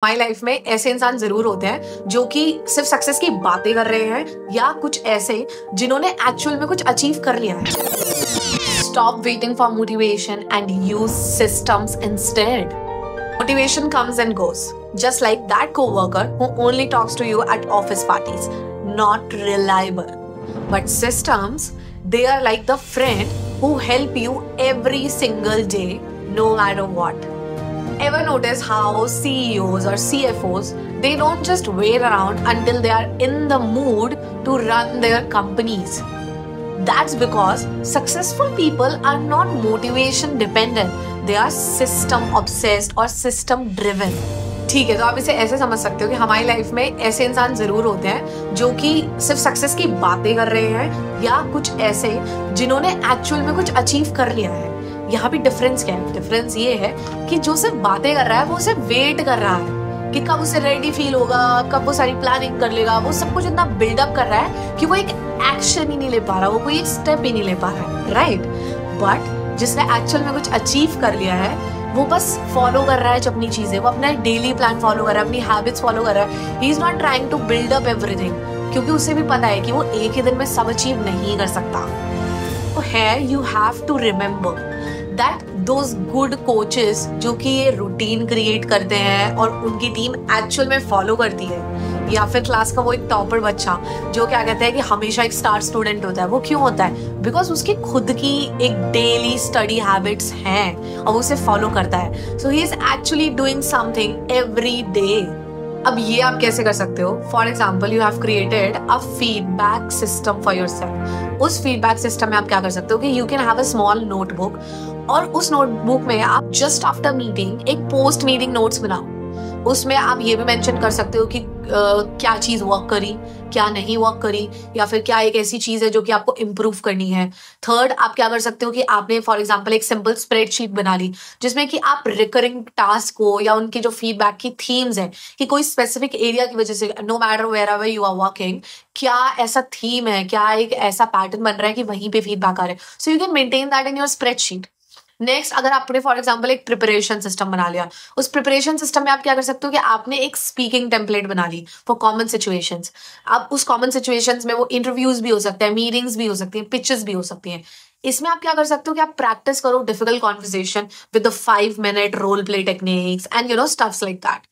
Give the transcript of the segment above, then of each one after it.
हमारी लाइफ में ऐसे इंसान जरूर होते हैं जो कि सिर्फ सक्सेस की बातें कर रहे हैं या कुछ ऐसे जिन्होंने एक्चुअल में कुछ अचीव कर लिया है। Stop waiting for motivation and use systems instead. Motivation comes and goes, just like that coworker who only talks to you at office parties. Not reliable. But systems, they are like the friend who help you every single day, no matter what. Ever notice how CEOs or CFOs, they don't just wait around until they are in the mood to run their companies? That's because successful people are not motivation dependent. They are system obsessed or system driven. ठीक है, तो आप इसे ऐसे समझ सकते हो कि हमारी लाइफ में ऐसे इंसान जरूर होते हैं जो कि सिर्फ सक्सेस की बातें कर रहे हैं या कुछ ऐसे जिन्होंने एक्चुअल में कुछ अचीव कर लिया है। यहाँ पे डिफरेंस क्या है? डिफरेंस ये है कि जो सिर्फ बातें कर रहा है वो सिर्फ वेट कर रहा है कि कब उसे रेडी फील होगा, कब वो सारी प्लानिंग कर लेगा। वो सब कुछ इतना बिल्डअप कर रहा है कि वो एक एक्शन ही नहीं ले पा रहा, वो कोई एक स्टेप ही नहीं ले पा रहा है, राइट? बट जिसने एक्चुअल में कुछ अचीव कर लिया है वो बस फॉलो कर रहा है अपनी चीजें, वो अपना डेली प्लान फॉलो कर रहा है, अपनी हैबिट्स फॉलो कर रहा है। He is not trying to build up everything, क्योंकि उसे भी पता है कि वो एक ही दिन में सब अचीव नहीं कर सकता। तो है you have to remember that those good coaches जो कि ये रूटीन क्रिएट करते हैं और उनकी टीम एक्चुअल में फॉलो करती है, या फिर क्लास का वो एक टॉपर बच्चा जो क्या कहता है कि हमेशा एक स्टार स्टूडेंट होता है, वो क्यों होता है? बिकॉज उसकी खुद की एक डेली स्टडी हैबिट्स हैं और वो उसे फॉलो करता है। So he is actually doing something every day. अब ये आप कैसे कर सकते हो? For example, you have created a feedback system for yourself. उस फीडबैक सिस्टम में आप क्या कर सकते हो कि you can have a small notebook, और उस नोटबुक में आप जस्ट आफ्टर मीटिंग एक पोस्ट मीटिंग नोट्स बनाओ। उसमें आप ये भी मेंशन कर सकते हो कि क्या चीज वर्क करी, क्या नहीं वर्क करी, या फिर क्या एक ऐसी चीज है जो कि आपको इम्प्रूव करनी है। थर्ड, आप क्या कर सकते हो कि आपने फॉर एग्जांपल एक सिंपल स्प्रेडशीट बना ली जिसमें कि आप रिकरिंग टास्क को या उनकी जो फीडबैक की थीम्स है कि कोई स्पेसिफिक एरिया की वजह से, no matter where ever you are working, क्या ऐसा थीम है, क्या एक ऐसा पैटर्न बन रहा है कि वहीं पे फीडबैक आ रहा है। So you can maintain that in your spreadsheet. Next, अगर आपने फॉर एग्जांपल एक प्रिपरेशन सिस्टम बना लिया, उस प्रिपरेशन सिस्टम में आप क्या कर सकते हो कि आपने एक स्पीकिंग टेम्पलेट बना ली फॉर कॉमन सिचुएशंस। अब उस कॉमन सिचुएशंस में वो इंटरव्यूज भी हो सकते हैं, मीटिंग्स भी हो सकती हैं, पिचेस भी हो सकती हैं। इसमें आप क्या कर सकते हो कि आप प्रैक्टिस करो difficult conversation with the 5 minute role play techniques and stuffs like that.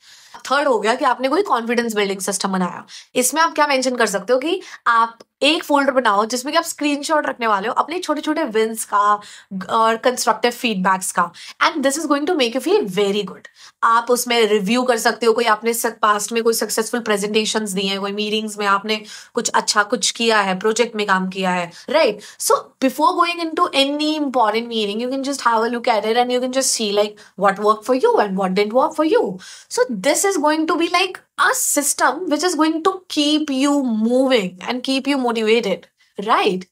Third हो गया कि आपने कोई कॉन्फिडेंस बिल्डिंग सिस्टम बनाया। इसमें आप क्या मेंशन कर सकते हो कि आप एक फोल्डर बनाओ जिसमें कि आप स्क्रीनशॉट रखने वाले हो अपने छोटे छोटे विंस का और कंस्ट्रक्टिव फीडबैक्स का, and this is going to make you feel very good. आप उसमें रिव्यू कर सकते हो, कोई आपने पास्ट में कोई सक्सेसफुल प्रेजेंटेशंस दी हैं, कोई मीटिंग्स में आपने कुछ अच्छा कुछ किया है, प्रोजेक्ट में काम किया है, right? So before going into any important meeting you can just have a look at it and you can just see like what worked for you and what didn't work for you. So this is going to be like a system which is going to keep you moving and keep you motivated, right?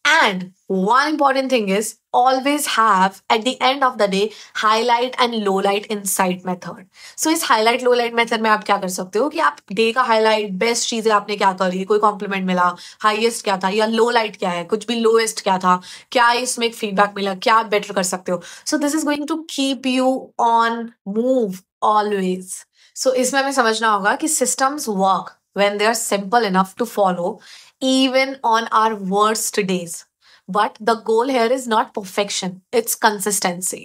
And one important thing is always have at the end of the day highlight and lowlight insight method. So इस highlight lowlight method में आप क्या कर सकते हो कि आप day का highlight, बेस्ट चीजें आपने क्या करी, कोई कॉम्प्लीमेंट मिला, हाईएस्ट क्या था, या लो लाइट क्या है, कुछ भी लोएस्ट क्या था, क्या इसमें एक फीडबैक मिला, क्या आप बेटर कर सकते हो। So this is going to keep you on move always. So इसमें हमें समझना होगा कि systems work when they are simple enough to follow even on our worst days. But the goal here is not perfection, it's consistency.